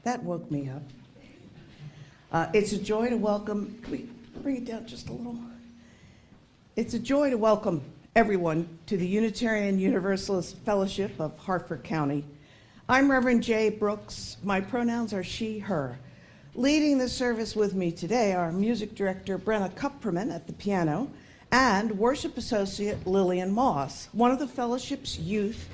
That woke me up. It's a joy to welcome, can we bring it down just a little? It's a joy to welcome everyone to the Unitarian Universalist Fellowship of Hartford County. I'm Reverend Jay Brooks. My pronouns are she, her. Leading the service with me today are music director Brenna Kupperman at the piano and worship associate Lillian Moss, one of the fellowship's youth,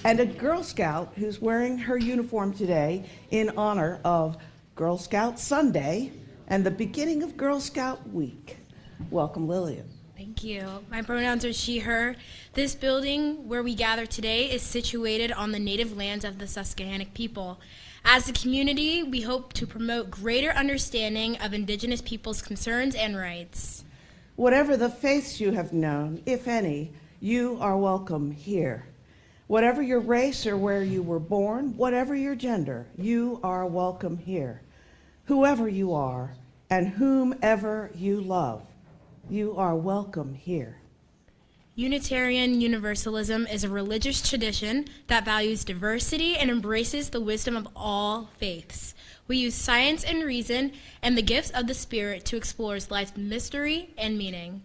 and a Girl Scout who's wearing her uniform today in honor of Girl Scout Sunday and the beginning of Girl Scout Week. Welcome, Lillian. Thank you. My pronouns are she, her. This building where we gather today is situated on the native lands of the Susquehannock people. As a community, we hope to promote greater understanding of Indigenous peoples' concerns and rights. Whatever the faiths you have known, if any, you are welcome here. Whatever your race or where you were born, whatever your gender, you are welcome here. Whoever you are and whomever you love, you are welcome here. Unitarian Universalism is a religious tradition that values diversity and embraces the wisdom of all faiths. We use science and reason and the gifts of the Spirit to explore life's mystery and meaning.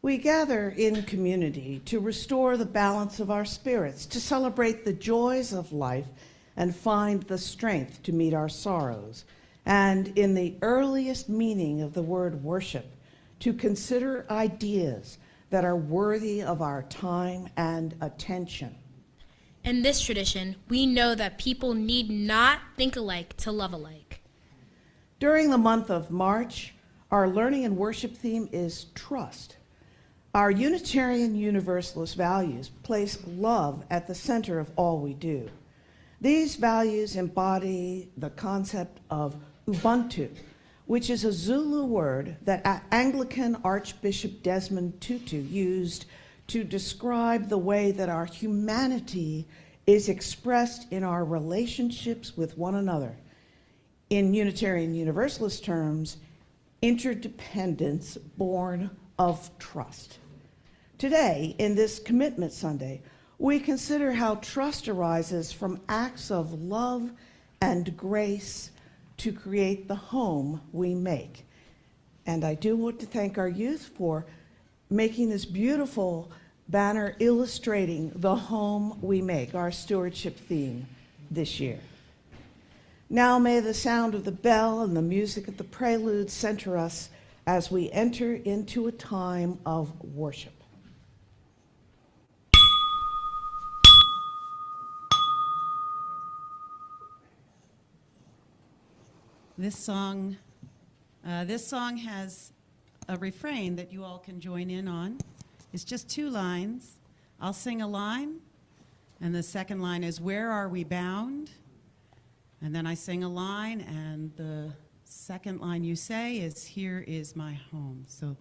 We gather in community to restore the balance of our spirits, to celebrate the joys of life and find the strength to meet our sorrows. And in the earliest meaning of the word worship, to consider ideas that are worthy of our time and attention. In this tradition, we know that people need not think alike to love alike. During the month of March, our learning and worship theme is trust. Our Unitarian Universalist values place love at the center of all we do. These values embody the concept of Ubuntu, which is a Zulu word that Anglican Archbishop Desmond Tutu used to describe the way that our humanity is expressed in our relationships with one another. In Unitarian Universalist terms, interdependence born of trust. Today, in this Commitment Sunday, we consider how trust arises from acts of love and grace to create the home we make. And I do want to thank our youth for making this beautiful banner illustrating the home we make, our stewardship theme this year. Now may the sound of the bell and the music of the prelude center us as we enter into a time of worship. This song has a refrain that you all can join in on. It's just 2 lines. I'll sing a line, and the second line is, "Where are we bound?" And then I sing a line, and the second line you say is, "Here is my home." So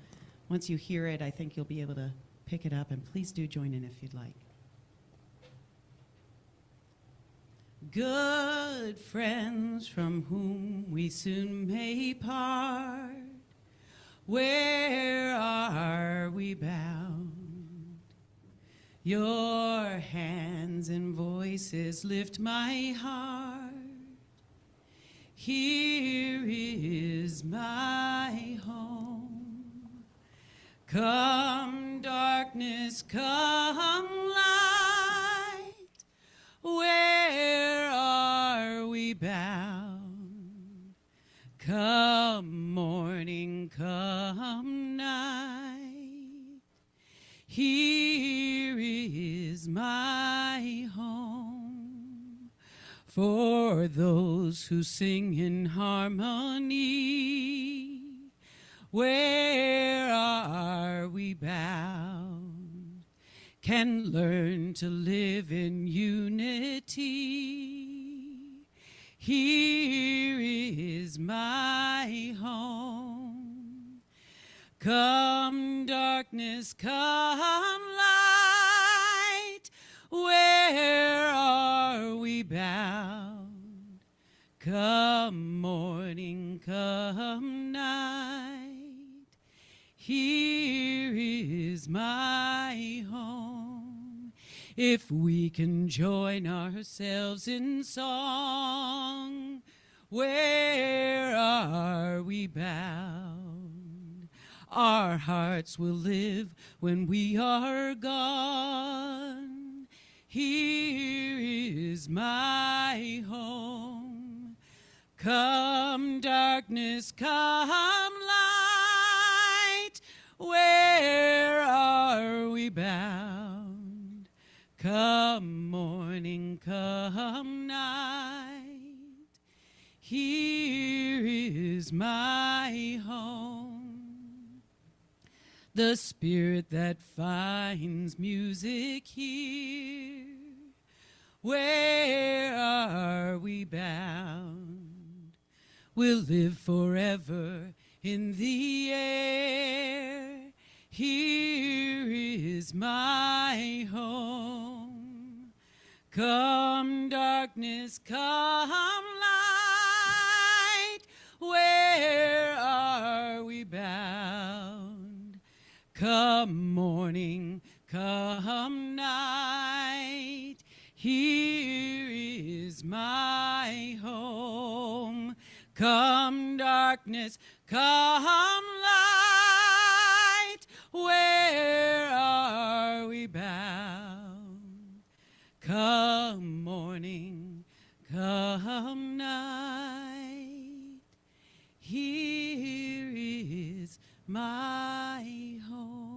once you hear it, I think you'll be able to pick it up, and please do join in if you'd like. Good friends from whom we soon may part, where are we bound? Your hands and voices lift my heart. Here is my home. Come darkness, come light. Where are we bound? Come morning, come night. Here is my home. For those who sing in harmony, where are we bound? Can learn to live in unity. Here is my home. Come darkness, come light. Where are we bound? Come morning, come night. Here is my home. if we can join ourselves in song, where are we bound? Our hearts will live when we are gone. Here is my home. Come darkness, come light, where are we bound? Come morning, come night, here is my home. The spirit that finds music here, where are we bound? Will live forever in the air. Here is my home. Come darkness, come light, where are we bound? Come morning, come night, here is my home. Come darkness, come light, where are we bound? Come morning, come night, here is my home.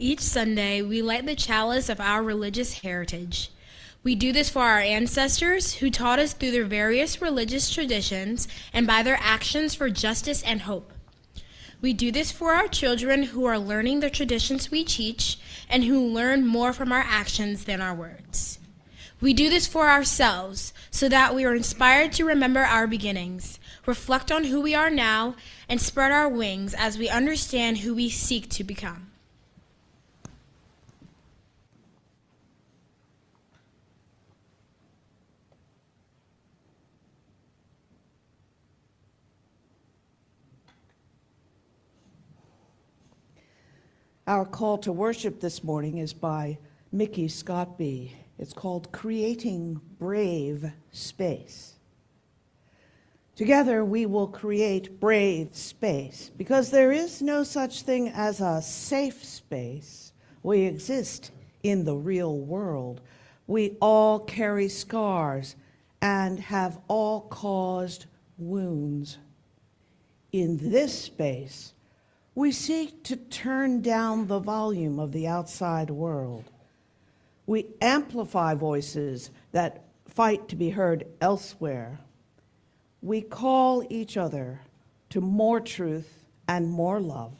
Each Sunday, we light the chalice of our religious heritage. We do this for our ancestors who taught us through their various religious traditions and by their actions for justice and hope. We do this for our children who are learning the traditions we teach and who learn more from our actions than our words. We do this for ourselves so that we are inspired to remember our beginnings, reflect on who we are now, and spread our wings as we understand who we seek to become. Our call to worship this morning is by Mickey Scottby. It's called Creating Brave Space. Together we will create brave space because there is no such thing as a safe space. We exist in the real world. We all carry scars and have all caused wounds. In this space, we seek to turn down the volume of the outside world. We amplify voices that fight to be heard elsewhere. We call each other to more truth and more love.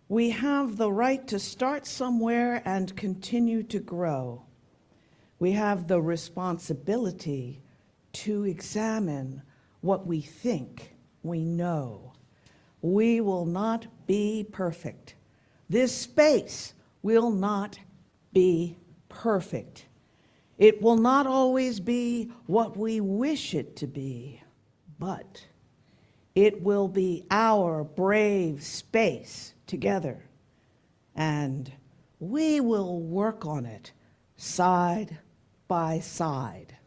We have the right to start somewhere and continue to grow. We have the responsibility to examine what we think we know. We will not be perfect. This space will not be perfect. It will not always be what we wish it to be, but it will be our brave space together, and we will work on it side by side.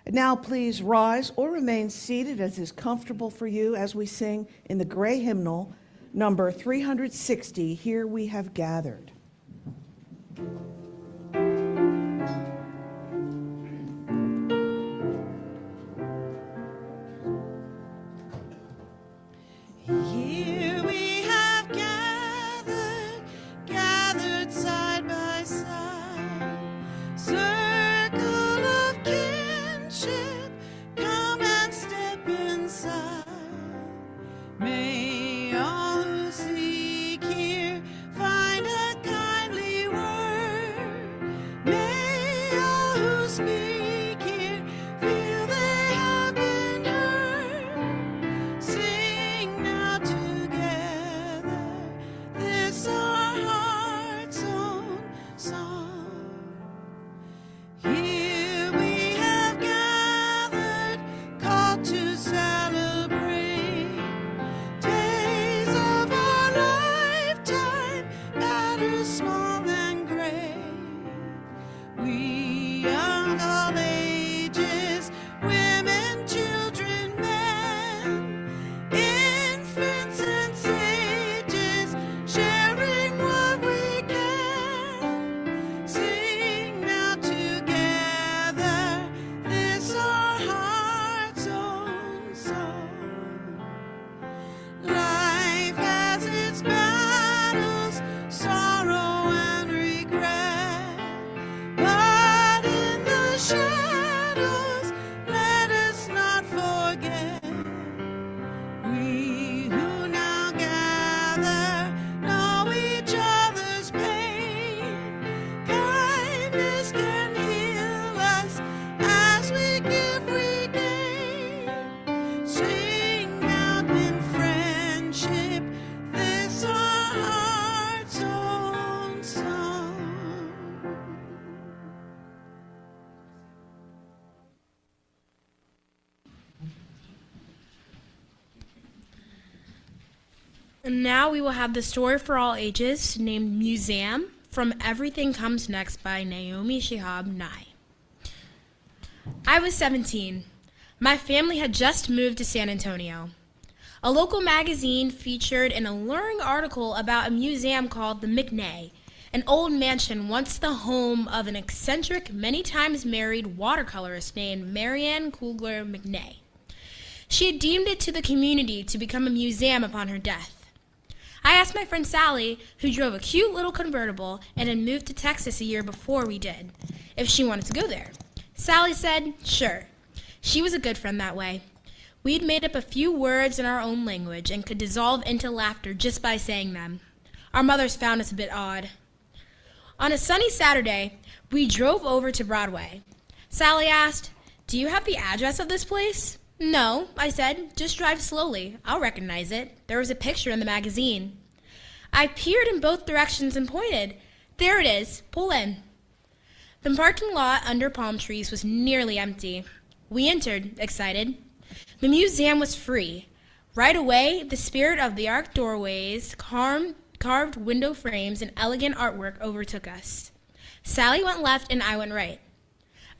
Now please rise or remain seated as is comfortable for you as we sing in the gray hymnal, number 360, Here We Have Gathered. Here we have gathered, gathered side by side, circle of kinship, come and step inside. May all who seek here find a kindly word. And now we will have the story for all ages named Museum from Everything Comes Next by Naomi Shihab Nye. I was 17. My family had just moved to San Antonio. A local magazine featured an alluring article about a museum called the McNay, an old mansion once the home of an eccentric, many times married watercolorist named Marianne Kugler McNay. She had deemed it to the community to become a museum upon her death. I asked my friend Sally, who drove a cute little convertible and had moved to Texas a year before we did, if she wanted to go there. Sally said, sure. She was a good friend that way. We'd made up a few words in our own language and could dissolve into laughter just by saying them. Our mothers found us a bit odd. On a sunny Saturday, we drove over to Broadway. Sally asked, do you have the address of this place? No, I said, just drive slowly. I'll recognize it. There was a picture in the magazine. I peered in both directions and pointed. There it is. Pull in. The parking lot under palm trees was nearly empty. We entered, excited. The museum was free. Right away, the spirit of the arched doorways, carved window frames, and elegant artwork overtook us. Sally went left and I went right.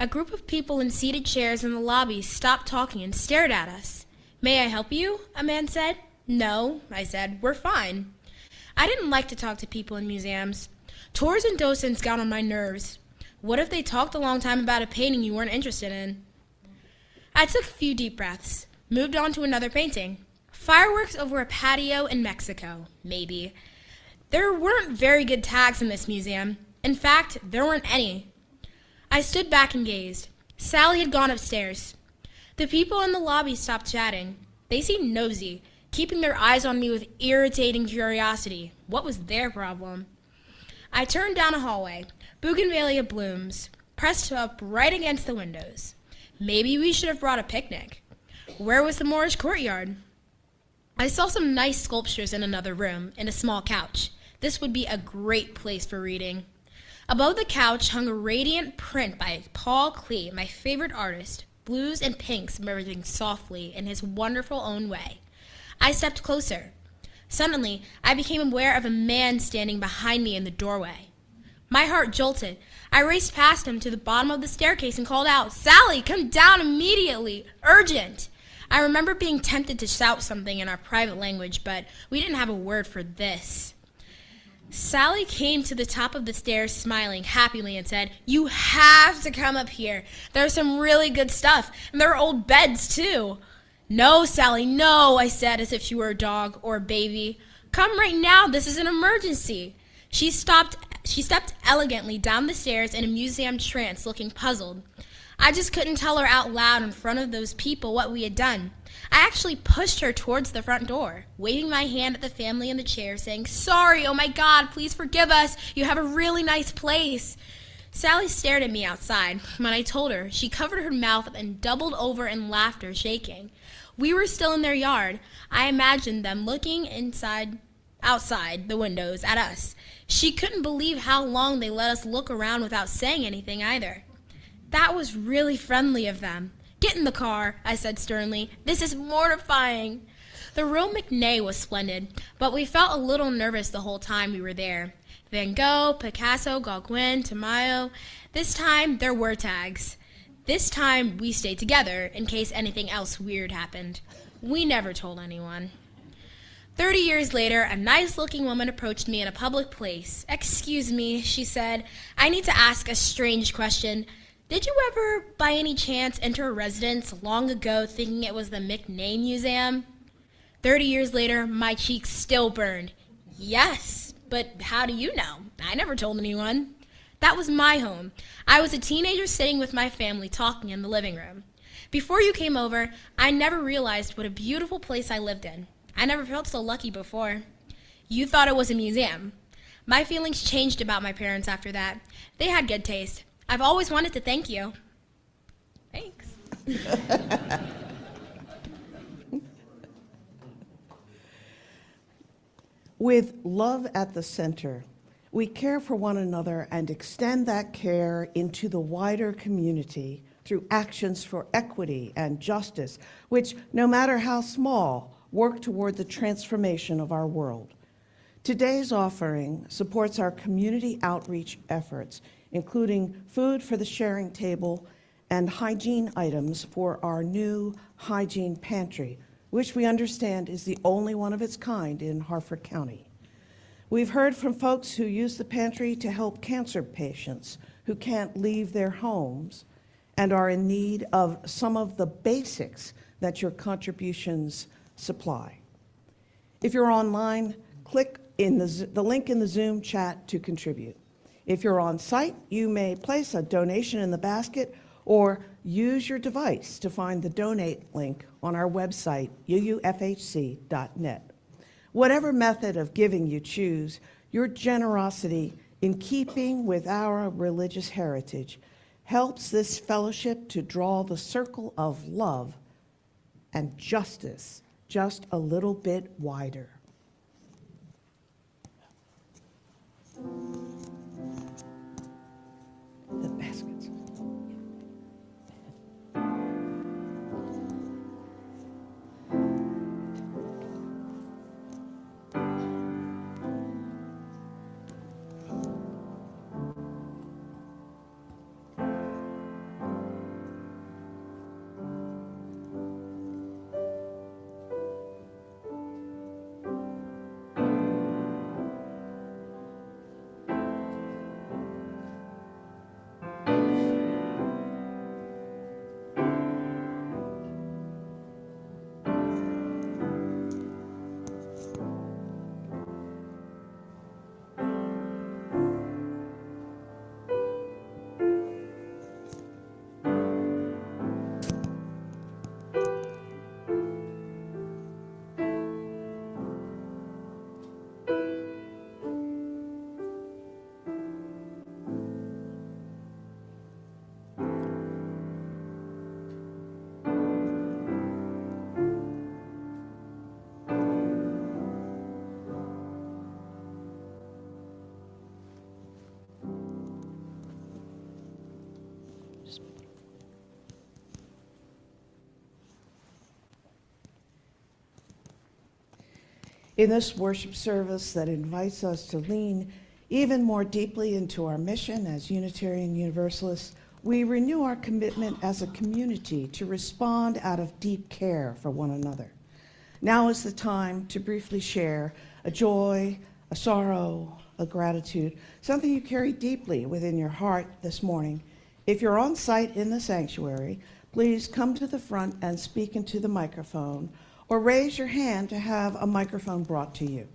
A group of people in seated chairs in the lobby stopped talking and stared at us. May I help you? A man said. No, I said. We're fine. I didn't like to talk to people in museums. Tours and docents got on my nerves. What if they talked a long time about a painting you weren't interested in? I took a few deep breaths, moved on to another painting. Fireworks over a patio in Mexico, maybe. There weren't very good tags in this museum. In fact, there weren't any. I stood back and gazed. Sally had gone upstairs. The people in the lobby stopped chatting. They seemed nosy, keeping their eyes on me with irritating curiosity. What was their problem? I turned down a hallway, bougainvillea blooms, pressed up right against the windows. Maybe we should have brought a picnic. Where was the Moorish courtyard? I saw some nice sculptures in another room, and a small couch. This would be a great place for reading. Above the couch hung a radiant print by Paul Klee, my favorite artist, blues and pinks merging softly in his wonderful own way. I stepped closer. Suddenly, I became aware of a man standing behind me in the doorway. My heart jolted. I raced past him to the bottom of the staircase and called out, Sally, come down immediately! Urgent! I remember being tempted to shout something in our private language, but we didn't have a word for this. Sally came to the top of the stairs smiling happily and said, you have to come up here. There's some really good stuff, and there are old beds, too. No, Sally, no, I said as if she were a dog or a baby. Come right now, this is an emergency. She stepped elegantly down the stairs in a museum trance, looking puzzled. I just couldn't tell her out loud in front of those people what we had done. I actually pushed her towards the front door, waving my hand at the family in the chair, saying, sorry, oh my God, please forgive us. You have a really nice place. Sally stared at me outside. When I told her, she covered her mouth and doubled over in laughter, shaking. We were still in their yard. I imagined them looking outside the windows at us. She couldn't believe how long they let us look around without saying anything either. That was really friendly of them. Get in the car, I said sternly. This is mortifying. The real McNay was splendid, but we felt a little nervous the whole time we were there. Van Gogh, Picasso, Gauguin, Tamayo. This time, there were tags. This time, we stayed together in case anything else weird happened. We never told anyone. 30 years later, a nice-looking woman approached me in a public place. Excuse me, she said. I need to ask a strange question. Did you ever, by any chance, enter a residence long ago thinking it was the McNay Museum? 30 years later, my cheeks still burned. Yes, but how do you know? I never told anyone. That was my home. I was a teenager sitting with my family talking in the living room. Before you came over, I never realized what a beautiful place I lived in. I never felt so lucky before. You thought it was a museum. My feelings changed about my parents after that. They had good taste. I've always wanted to thank you. Thanks. With love at the center, we care for one another and extend that care into the wider community through actions for equity and justice, which, no matter how small, work toward the transformation of our world. Today's offering supports our community outreach efforts, including food for the sharing table and hygiene items for our new hygiene pantry, which we understand is the only one of its kind in Harford County. We've heard from folks who use the pantry to help cancer patients who can't leave their homes and are in need of some of the basics that your contributions supply. If you're online, click in the link in the Zoom chat to contribute. If you're on site, you may place a donation in the basket or use your device to find the donate link on our website, UUFHC.net. Whatever method of giving you choose, your generosity, in keeping with our religious heritage, helps this fellowship to draw the circle of love and justice just a little bit wider. The baskets. In this worship service that invites us to lean even more deeply into our mission as Unitarian Universalists, we renew our commitment as a community to respond out of deep care for one another. Now is the time to briefly share a joy, a sorrow, a gratitude, something you carry deeply within your heart this morning. If you're on site in the sanctuary, please come to the front and speak into the microphone, or raise your hand to have a microphone brought to you.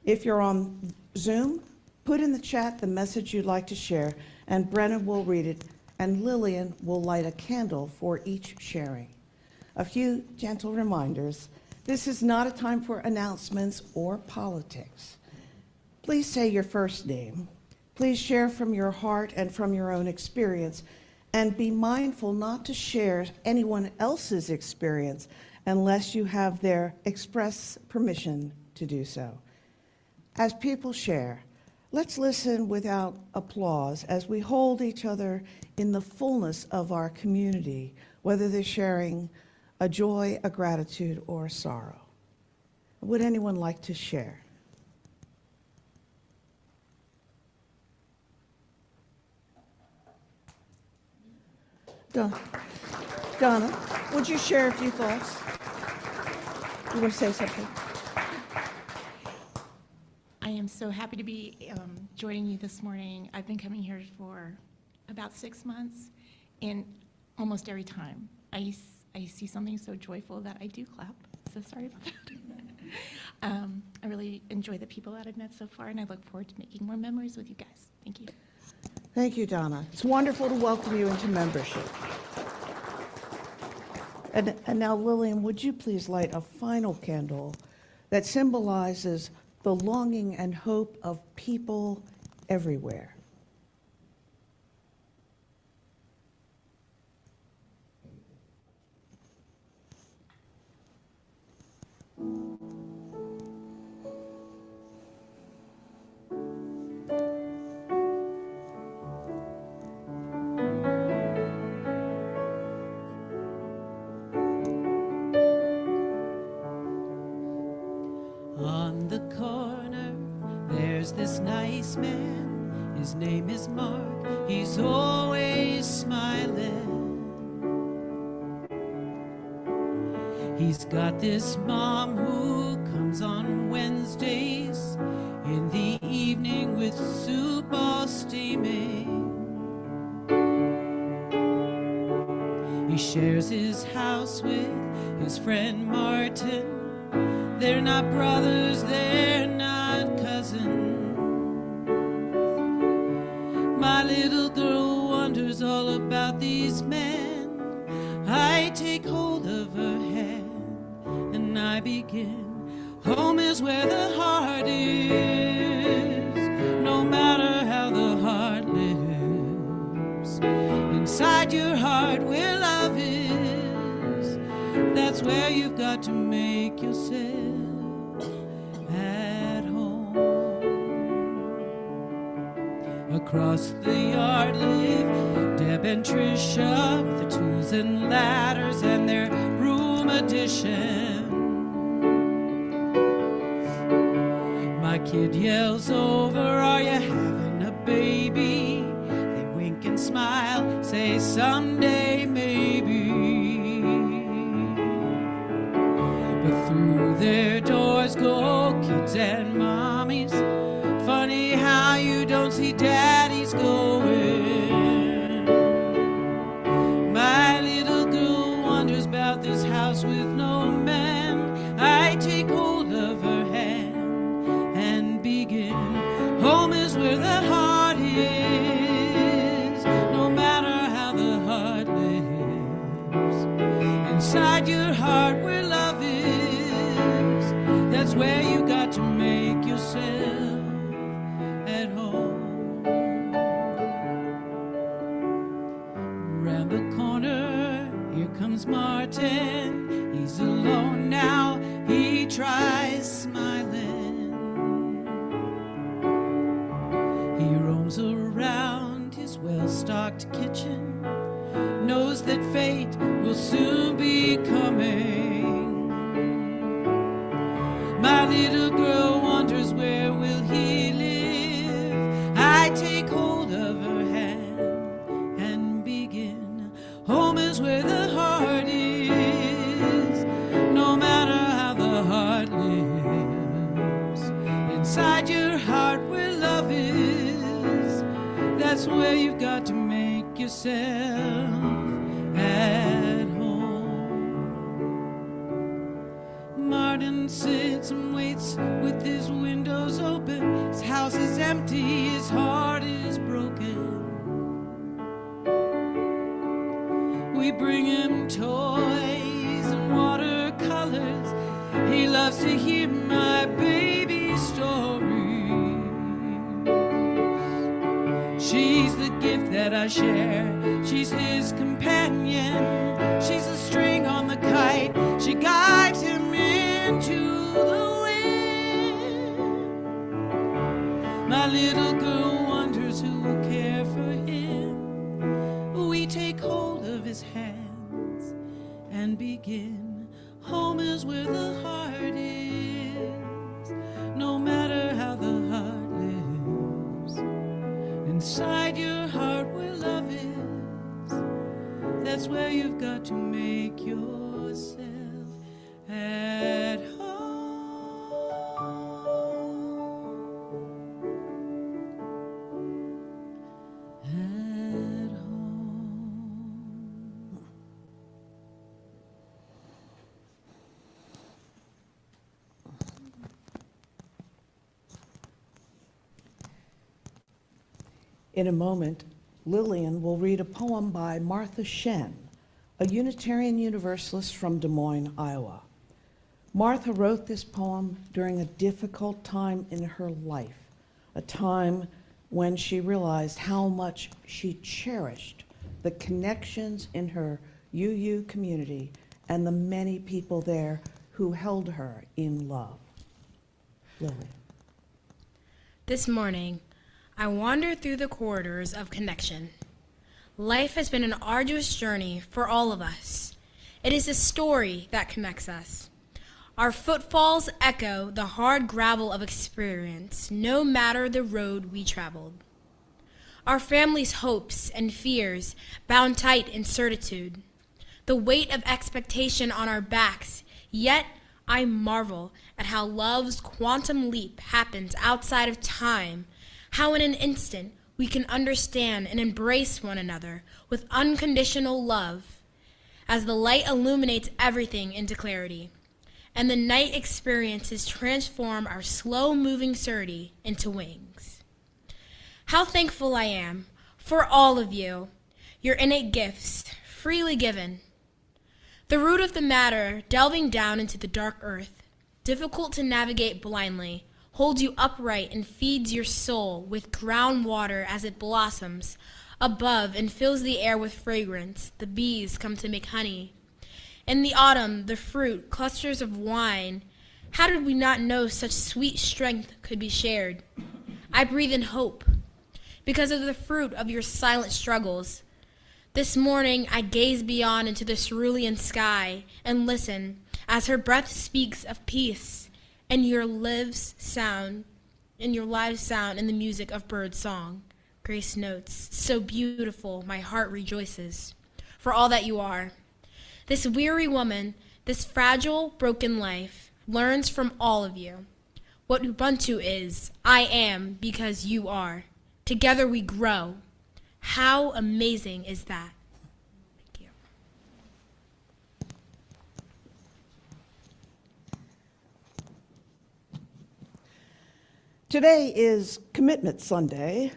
If you're on Zoom, put in the chat the message you'd like to share, and Brennan will read it, and Lillian will light a candle for each sharing. A few gentle reminders. This is not a time for announcements or politics. Please say your first name. Please share from your heart and from your own experience, and be mindful not to share anyone else's experience unless you have their express permission to do so. As people share, let's listen without applause as we hold each other in the fullness of our community, whether they're sharing a joy, a gratitude, or a sorrow. Would anyone like to share? Donna, would you share a few thoughts? You want to say something? I am so happy to be joining you this morning. I've been coming here for about 6 months, and almost every time I see something so joyful that I do clap. So sorry about that. I really enjoy the people that I've met so far, and I look forward to making more memories with you guys. Thank you. Thank you, Donna. It's wonderful to welcome you into membership. And now, Lillian, would you please light a final candle that symbolizes the longing and hope of people everywhere? On the corner, there's this nice man. His name is Mark. He's always smiling. He's got this mom who comes on Wednesdays in the evening with soup all steaming. He shares his house with his friend Martin. They're not brothers, they're not cousins. My little girl wonders all about these men. I take hold of her hand and I begin. Home is where the heart is, no matter how the heart lives. Inside your heart where love is, that's where you've got to make yourself at home. Across the yard live Deb and Tricia with the tools and ladders and their room addition. My kid yells over, are you having a baby? They wink and smile, say someday maybe. But through their doors go kids and mommies. Funny how you don't see daddies going. My little girl wonders about this house with no man. I take hold of her hand and begin. Home is where the heart is, no matter how the heart lives. Inside your heart where love is, that's where you got to make yourself at home. Round the corner, here comes Martin. He's alone now, he tries smiling. He roams around his well-stocked kitchen, knows that fate will soon be coming. My little girl wonders, where will he live? I take hold of her hand and begin. Home is where the heart is, no matter how the heart lives. Inside your heart where love is, that's where you've got to make yourself at home. Martin sits and waits with his windows open. His house is empty, his heart is broken. We bring him toys and watercolors. He loves to hear my baby's stories. She's the gift that I share. She's his companion. She's a string on the kite. She guides him into the wind. My little girl wonders who will care for him. We take hold of his hands and begin. Home is where the heart is, no matter how the heart lives. Inside your heart where love is, that's where you've got to make yourself at home. At home. In a moment, Lillian will read a poem by Martha Shen, a Unitarian Universalist from Des Moines, Iowa. Martha wrote this poem during a difficult time in her life, a time when she realized how much she cherished the connections in her UU community and the many people there who held her in love. Lillian. This morning, I wander through the corridors of connection. Life has been an arduous journey for all of us. It is a story that connects us. Our footfalls echo the hard gravel of experience, no matter the road we traveled. Our family's hopes and fears bound tight in certitude, the weight of expectation on our backs, yet I marvel at how love's quantum leap happens outside of time, how in an instant we can understand and embrace one another with unconditional love, as the light illuminates everything into clarity, and the night experiences transform our slow-moving surety into wings. How thankful I am for all of you, your innate gifts, freely given. The root of the matter, delving down into the dark earth, difficult to navigate blindly, holds you upright and feeds your soul with groundwater as it blossoms above and fills the air with fragrance. The bees come to make honey. In the autumn, the fruit, clusters of wine. How did we not know such sweet strength could be shared? I breathe in hope because of the fruit of your silent struggles. This morning, I gaze beyond into the cerulean sky and listen as her breath speaks of peace and your lives sound in the music of bird song. Grace notes, so beautiful, my heart rejoices for all that you are. This weary woman, this fragile, broken life, learns from all of you. What Ubuntu is, I am because you are. Together we grow. How amazing is that? Thank you. Today is Commitment Sunday,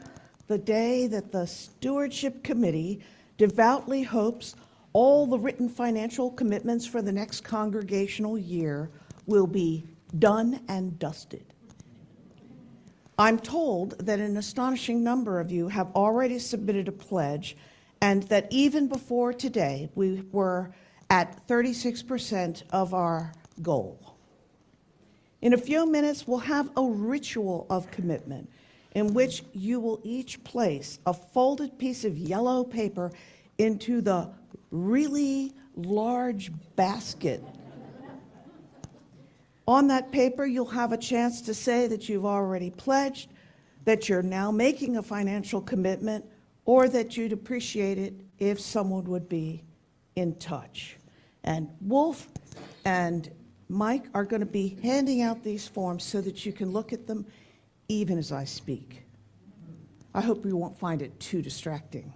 the day that the Stewardship Committee devoutly hopes all the written financial commitments for the next congregational year will be done and dusted. I'm told that an astonishing number of you have already submitted a pledge, and that even before today, we were at 36% of our goal. In a few minutes, we'll have a ritual of commitment in which you will each place a folded piece of yellow paper into the really large basket. On that paper, you'll have a chance to say that you've already pledged, that you're now making a financial commitment, or that you'd appreciate it if someone would be in touch. And Wolf and Mike are going to be handing out these forms so that you can look at them even as I speak. I hope you won't find it too distracting.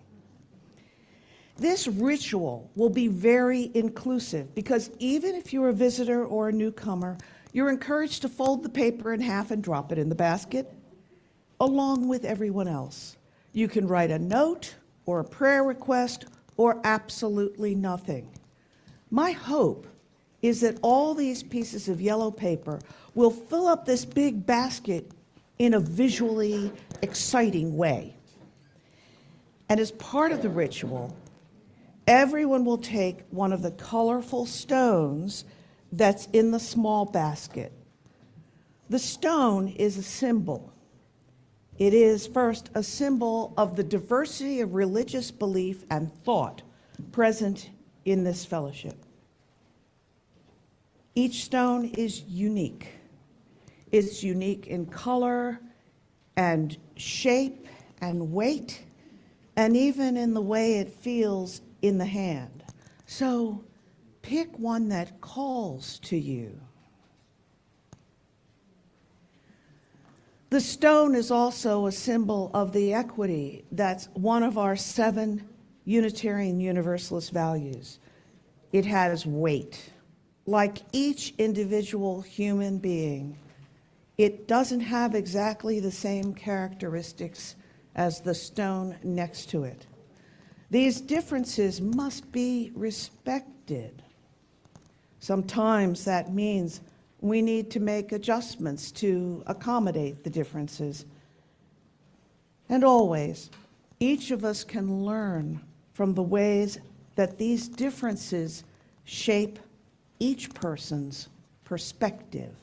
This ritual will be very inclusive because even if you're a visitor or a newcomer, you're encouraged to fold the paper in half and drop it in the basket, along with everyone else. You can write a note or a prayer request or absolutely nothing. My hope is that all these pieces of yellow paper will fill up this big basket in a visually exciting way. And as part of the ritual, everyone will take one of the colorful stones that's in the small basket. The stone is a symbol. It is first a symbol of the diversity of religious belief and thought present in this fellowship. Each stone is unique. It's unique in color and shape and weight, and even in the way it feels in the hand. So pick one that calls to you. The stone is also a symbol of the equity that's one of our 7 Unitarian Universalist values. It has weight. Like each individual human being, it doesn't have exactly the same characteristics as the stone next to it. These differences must be respected. Sometimes that means we need to make adjustments to accommodate the differences. And always, each of us can learn from the ways that these differences shape each person's perspective.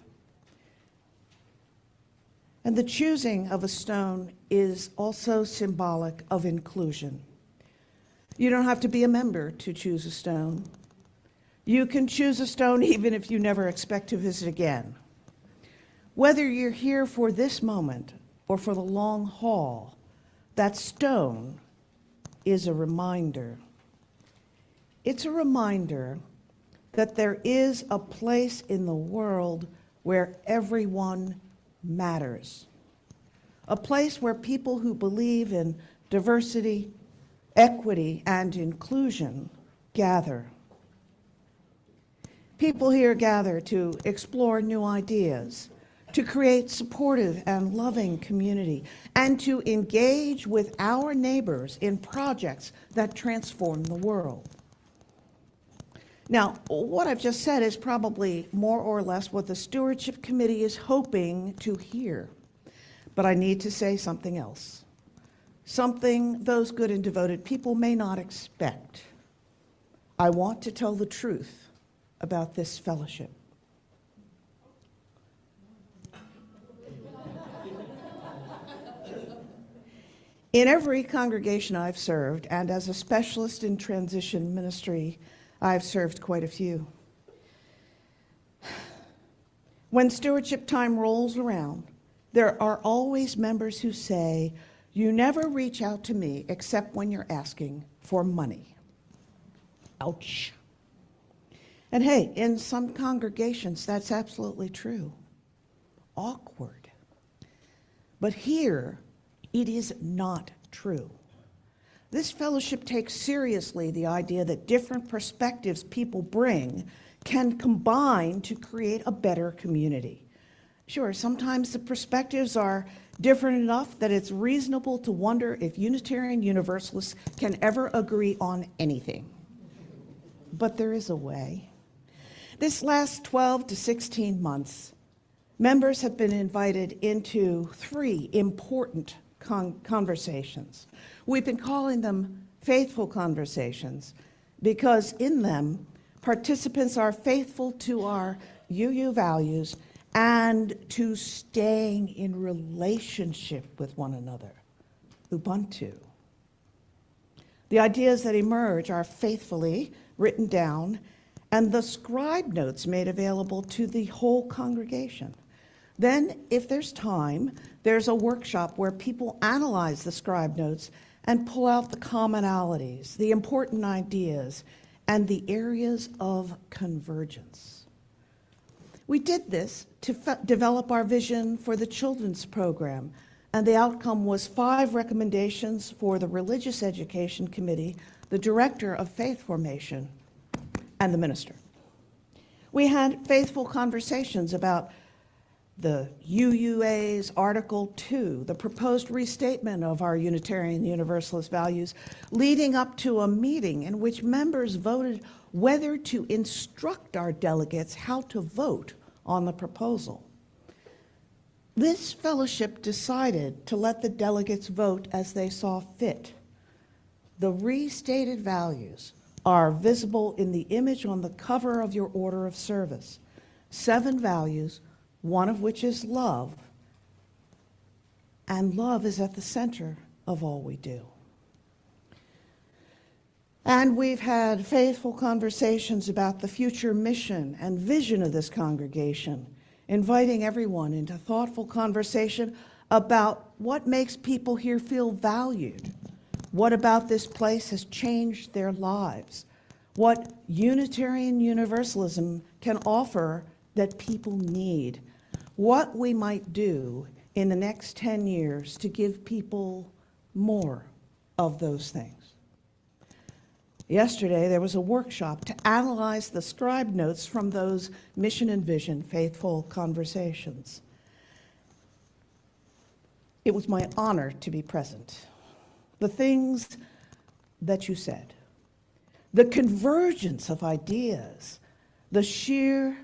And the choosing of a stone is also symbolic of inclusion. You don't have to be a member to choose a stone. You can choose a stone even if you never expect to visit again. Whether you're here for this moment or for the long haul, that stone is a reminder. It's a reminder that there is a place in the world where everyone matters. A place where people who believe in diversity, equity, and inclusion gather. People here gather to explore new ideas, to create supportive and loving community, and to engage with our neighbors in projects that transform the world. Now, what I've just said is probably more or less what the Stewardship Committee is hoping to hear. But I need to say something else, something those good and devoted people may not expect. I want to tell the truth about this fellowship. In every congregation I've served, and as a specialist in transition ministry, I've served quite a few. When stewardship time rolls around, there are always members who say, "You never reach out to me except when you're asking for money." Ouch. And hey, in some congregations, that's absolutely true. Awkward. But here, it is not true. This fellowship takes seriously the idea that different perspectives people bring can combine to create a better community. Sure, sometimes the perspectives are different enough that it's reasonable to wonder if Unitarian Universalists can ever agree on anything. But there is a way. This last 12 to 16 months, members have been invited into 3 important conversations. We've been calling them faithful conversations because in them, participants are faithful to our UU values and to staying in relationship with one another, Ubuntu. The ideas that emerge are faithfully written down and the scribe notes made available to the whole congregation. Then, if there's time, there's a workshop where people analyze the scribe notes and pull out the commonalities, the important ideas, and the areas of convergence. We did this to develop our vision for the children's program, and the outcome was 5 recommendations for the Religious Education Committee, the Director of Faith Formation, and the minister. We had faithful conversations about the UUA's Article 2, the proposed restatement of our Unitarian Universalist values, leading up to a meeting in which members voted whether to instruct our delegates how to vote on the proposal. This fellowship decided to let the delegates vote as they saw fit. The restated values are visible in the image on the cover of your order of service. 7 values, one of which is love, and love is at the center of all we do. And we've had faithful conversations about the future mission and vision of this congregation, inviting everyone into thoughtful conversation about what makes people here feel valued. What about this place has changed their lives? What Unitarian Universalism can offer that people need? What we might do in the next 10 years to give people more of those things. Yesterday, there was a workshop to analyze the scribe notes from those mission and vision faithful conversations. It was my honor to be present. The things that you said, the convergence of ideas, the sheer,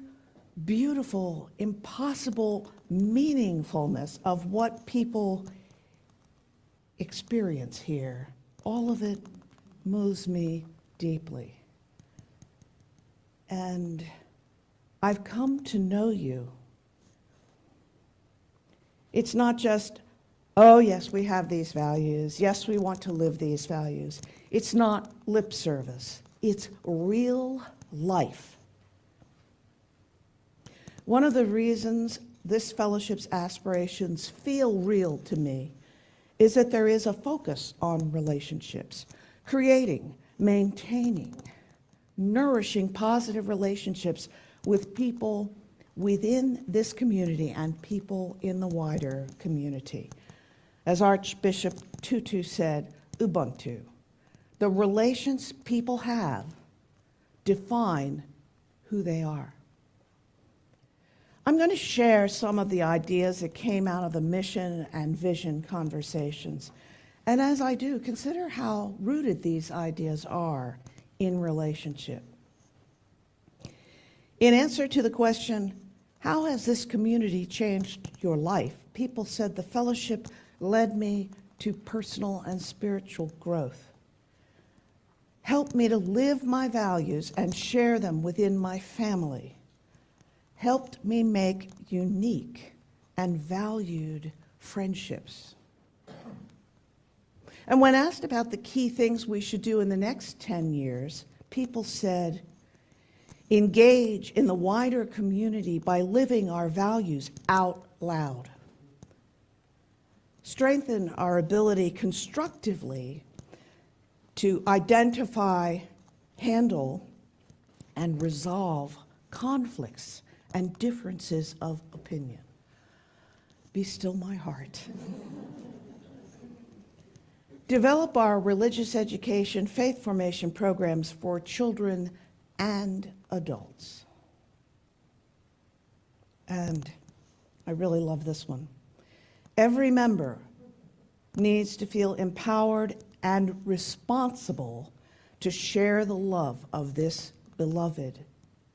beautiful, impossible meaningfulness of what people experience here, all of it moves me deeply. And I've come to know you. It's not just, oh, yes, we have these values. Yes, we want to live these values. It's not lip service. It's real life One of the reasons this fellowship's aspirations feel real to me is that there is a focus on relationships, creating, maintaining, nourishing positive relationships with people within this community and people in the wider community. As Archbishop Tutu said, Ubuntu, the relations people have define who they are. I'm going to share some of the ideas that came out of the mission and vision conversations. And as I do, consider how rooted these ideas are in relationship. In answer to the question, how has this community changed your life? People said the fellowship led me to personal and spiritual growth, helped me to live my values and share them within my family, helped me make unique and valued friendships. And when asked about the key things we should do in the next 10 years, people said, engage in the wider community by living our values out loud. Strengthen our ability constructively to identify, handle, and resolve conflicts and differences of opinion. Be still my heart. Develop our religious education, faith formation programs for children and adults. And I really love this one. Every member needs to feel empowered and responsible to share the love of this beloved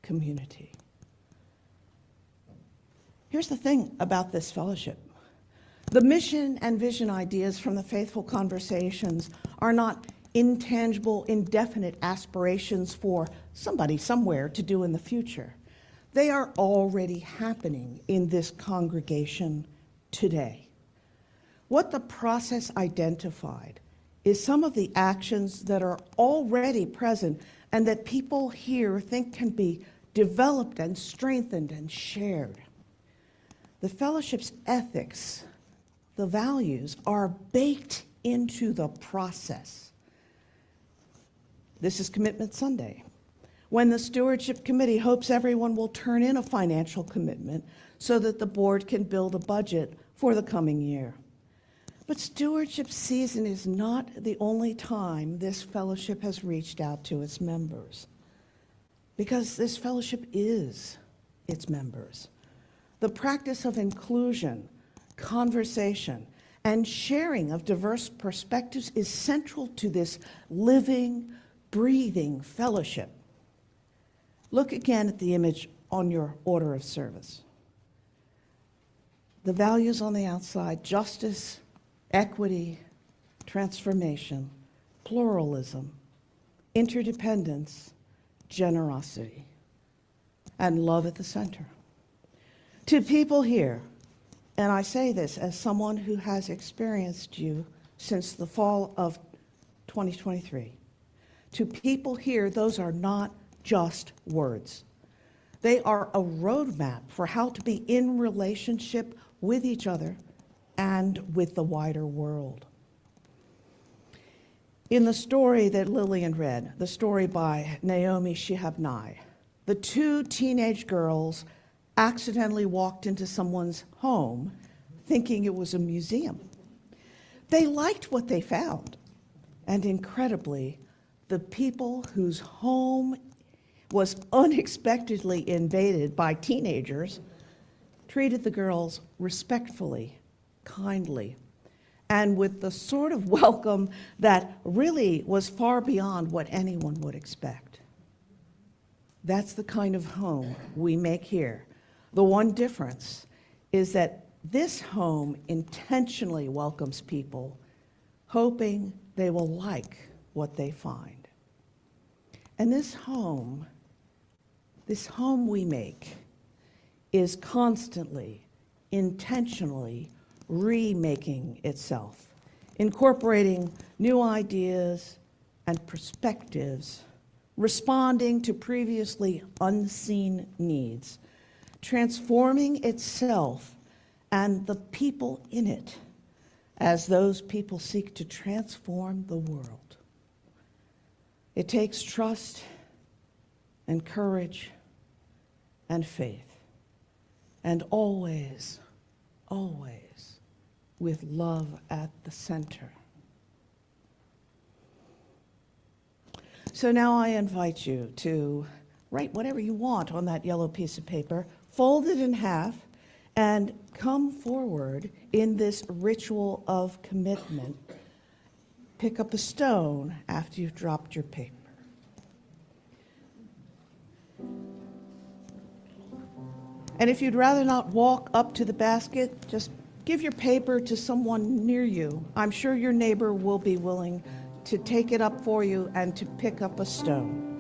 community. Here's the thing about this fellowship. The mission and vision ideas from the faithful conversations are not intangible, indefinite aspirations for somebody somewhere to do in the future. They are already happening in this congregation today. What the process identified is some of the actions that are already present and that people here think can be developed and strengthened and shared. The fellowship's ethics, the values, are baked into the process. This is Commitment Sunday, when the Stewardship Committee hopes everyone will turn in a financial commitment so that the board can build a budget for the coming year. But stewardship season is not the only time this fellowship has reached out to its members, because this fellowship is its members. The practice of inclusion, conversation, and sharing of diverse perspectives is central to this living, breathing fellowship. Look again at the image on your order of service. The values on the outside: justice, equity, transformation, pluralism, interdependence, generosity, and love at the center. To people here, and I say this as someone who has experienced you since the fall of 2023, to people here, those are not just words. They are a roadmap for how to be in relationship with each other and with the wider world. In the story that Lillian read, the story by Naomi Shihab Nye, the two teenage girls accidentally walked into someone's home thinking it was a museum. They liked what they found, and incredibly, the people whose home was unexpectedly invaded by teenagers treated the girls respectfully, kindly, and with the sort of welcome that really was far beyond what anyone would expect. That's the kind of home we make here. The one difference is that this home intentionally welcomes people, hoping they will like what they find. And this home we make is constantly, intentionally remaking itself, incorporating new ideas and perspectives, responding to previously unseen needs, transforming itself and the people in it as those people seek to transform the world. It takes trust and courage and faith, and always, always with love at the center. So now I invite you to write whatever you want on that yellow piece of paper, fold it in half, and come forward in this ritual of commitment. Pick up a stone after you've dropped your paper. And if you'd rather not walk up to the basket, just give your paper to someone near you. I'm sure your neighbor will be willing to take it up for you and to pick up a stone.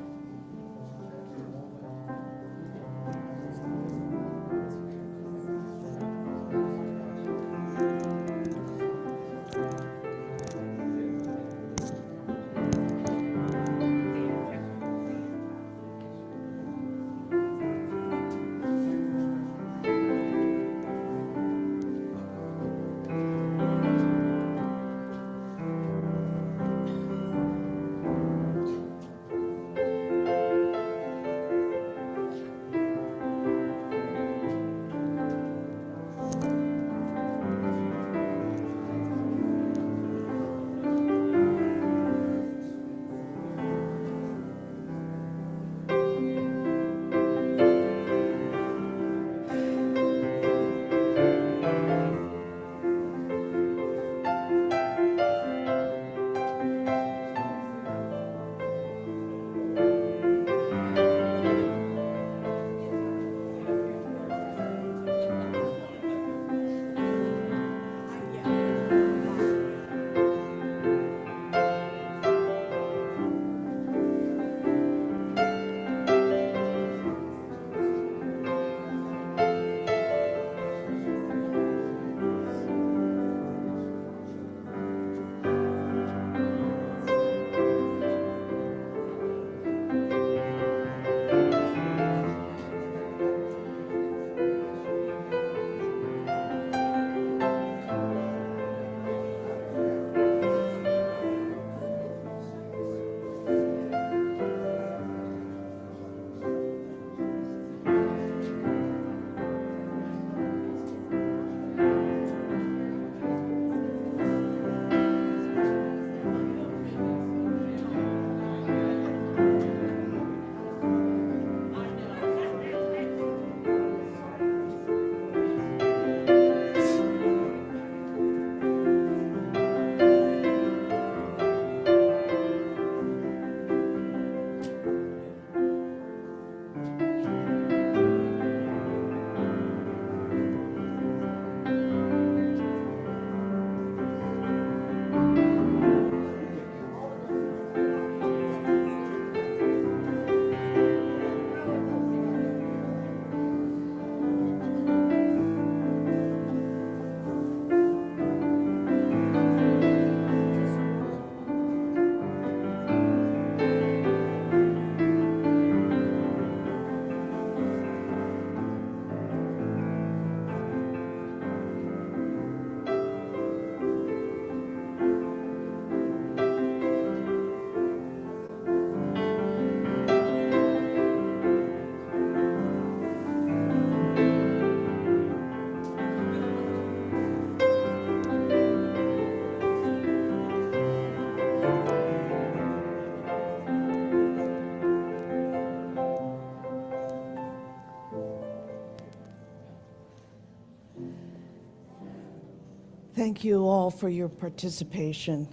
Thank you all for your participation.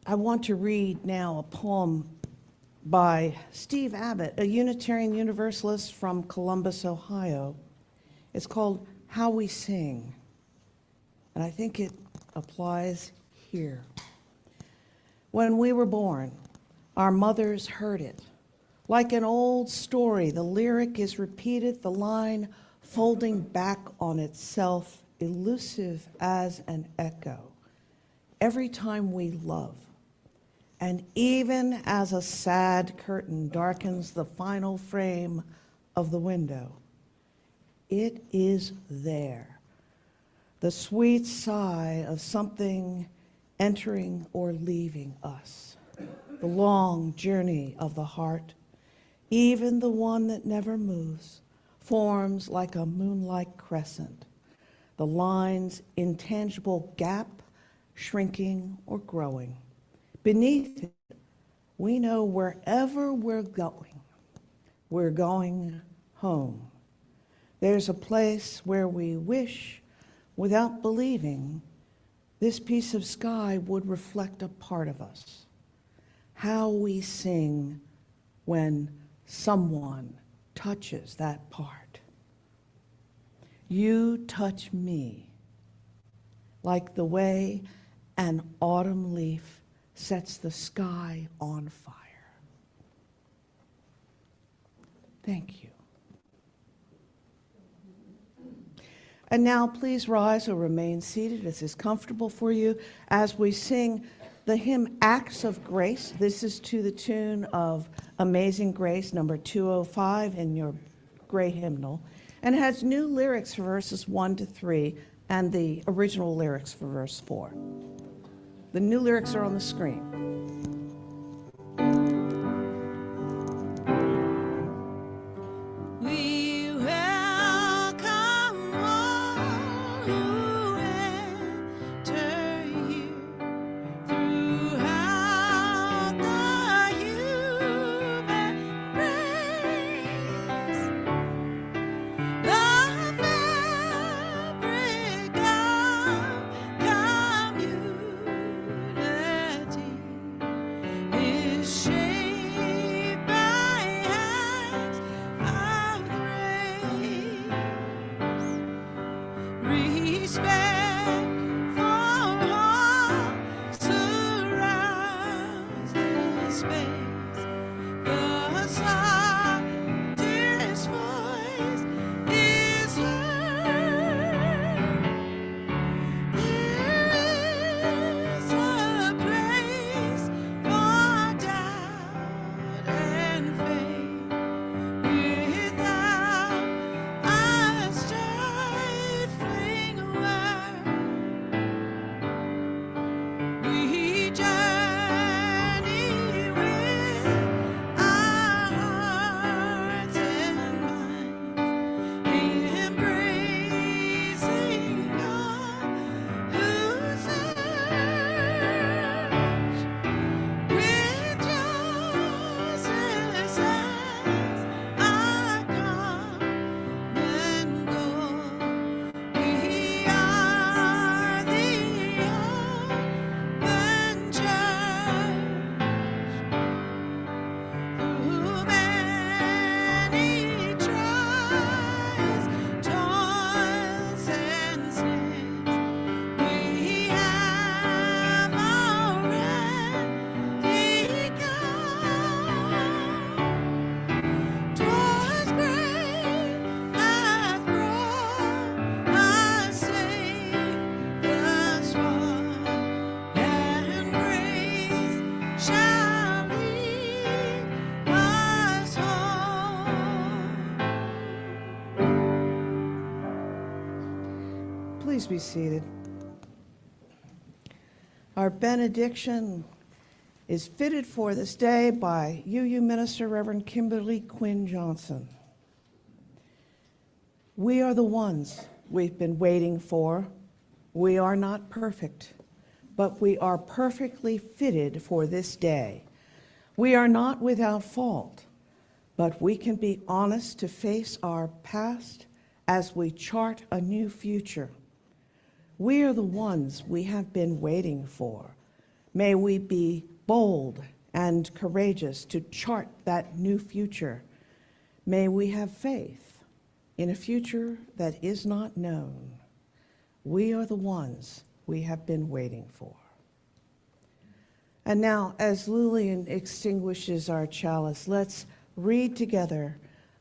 I want to read now a poem by Steve Abbott, a Unitarian Universalist from Columbus, Ohio. It's called How We Sing, and I think it applies here. When we were born, our mothers heard it. Like an old story, the lyric is repeated, the line folding back on itself, elusive as an echo, every time we love. And even as a sad curtain darkens the final frame of the window, It is there. The sweet sigh of something entering or leaving us. The long journey of the heart, even the one that never moves, forms like a moonlight crescent. The line's intangible gap, shrinking or growing. Beneath it, we know wherever we're going home. There's a place where we wish, without believing, this piece of sky would reflect a part of us. How we sing when someone touches that part. You touch me like the way an autumn leaf sets the sky on fire. Thank you. And now please rise or remain seated as is comfortable for you as we sing the hymn Acts of Grace. This is to the tune of Amazing Grace, number 205 in your gray hymnal, and has new lyrics for verses 1 to 3 and the original lyrics for verse 4. The new lyrics are on the screen. We welcome all who enter here throughout the human race. The fabric of community is shaped by hands of grace. Respect for all surrounds this space. The softest voice is heard. There is a place for doubt and faith without a stifling word. We journey with our hearts and minds, embracing all who search with justice as our common goal. We are the open church. Through many trials, toils, and snares, we have already come. Doors great hath brought us safe thus far, and grace shall lead us home. Please be seated. Our benediction is fitted for this day by UU Minister Reverend Kimberly Quinn Johnson. We are the ones we've been waiting for. We are not perfect, but we are perfectly fitted for this day. We are not without fault, but we can be honest to face our past as we chart a new future. We are the ones we have been waiting for. May we be bold and courageous to chart that new future. May we have faith in a future that is not known. We are the ones we have been waiting for. And now, as Lillian extinguishes our chalice, let's read together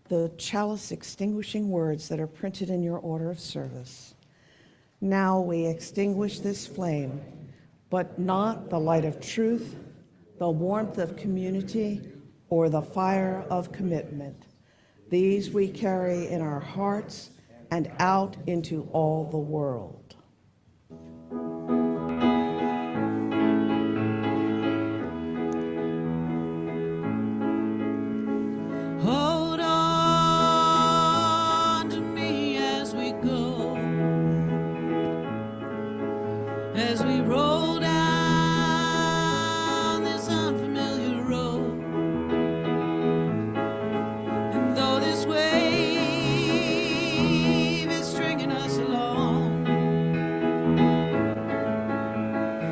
the chalice extinguishing words that are printed in your order of service. Now we extinguish this flame, but not the light of truth, the warmth of community, or the fire of commitment. These we carry in our hearts and out into all the world. Hold on to me as we go, as we roll down this unfamiliar road. And though this wave is stringing us along,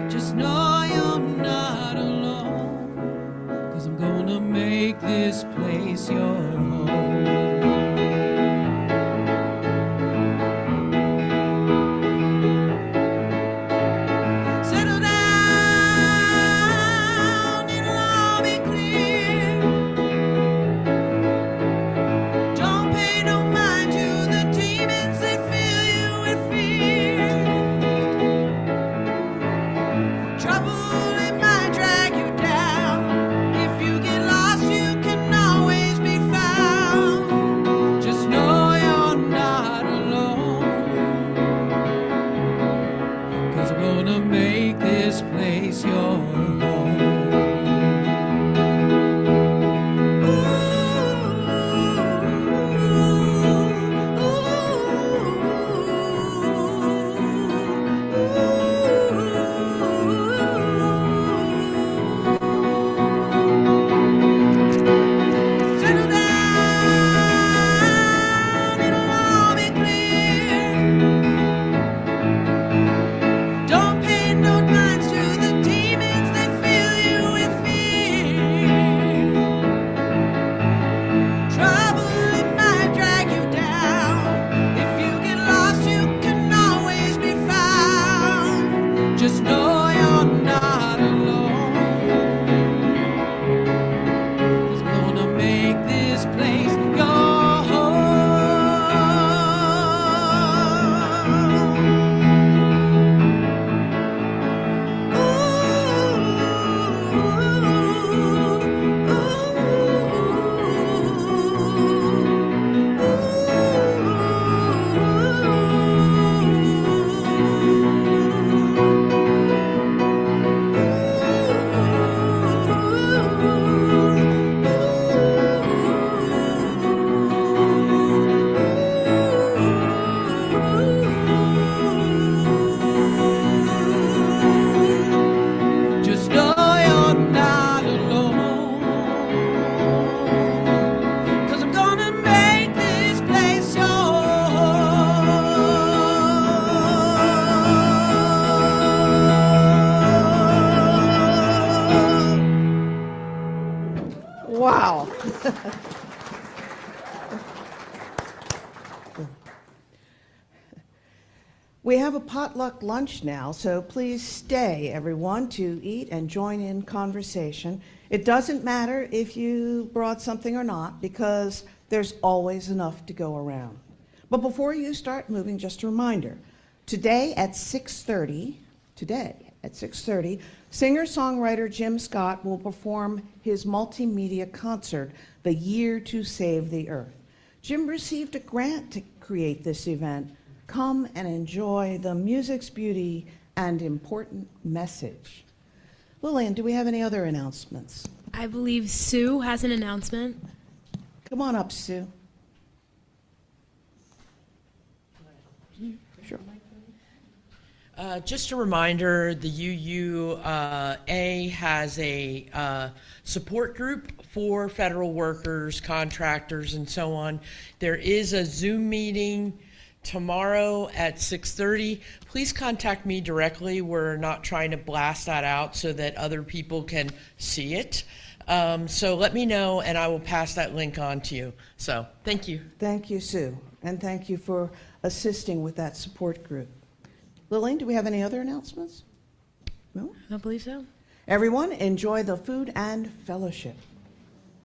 just know you're not alone, 'cause I'm gonna make this place your home. Settle down, it'll all be clear. Don't pay no mind to the demons that fill you with fear. Trouble, it might drag you down. If you get lost, you can always be found. Just know you're not alone, 'cause we're gonna make this place your home. Settle down, it'll all be clear. Don't pay no minds to the demons that fill you with fear. Trouble, it might drag you down. If you get lost, you can always be found. Just know you're not alone, 'cause we're gonna make this place your home. Just know you're not alone, 'cause I'm gonna make this place your home. Wow. We have a potluck lunch now, so please stay, everyone, to eat and join in conversation. It doesn't matter if you brought something or not, because there's always enough to go around. But before you start moving, just a reminder, today at 6:30, singer-songwriter Jim Scott will perform his multimedia concert, The Year to Save the Earth. Jim received a grant to create this event. Come and enjoy the music's beauty and important message. Lillian, do we have any other announcements? I believe Sue has an announcement. Come on up, Sue. Sure. Just a reminder, the UUA has a support group for federal workers, contractors, and so on. There is a Zoom meeting tomorrow at 6:30. Please contact me directly. We're not trying to blast that out so that other people can see it. So let me know, and I will pass that link on to you. So thank you. Thank you, Sue, and thank you for assisting with that support group. Lillian, do we have any other announcements? No? I don't believe so. Everyone, enjoy the food and fellowship.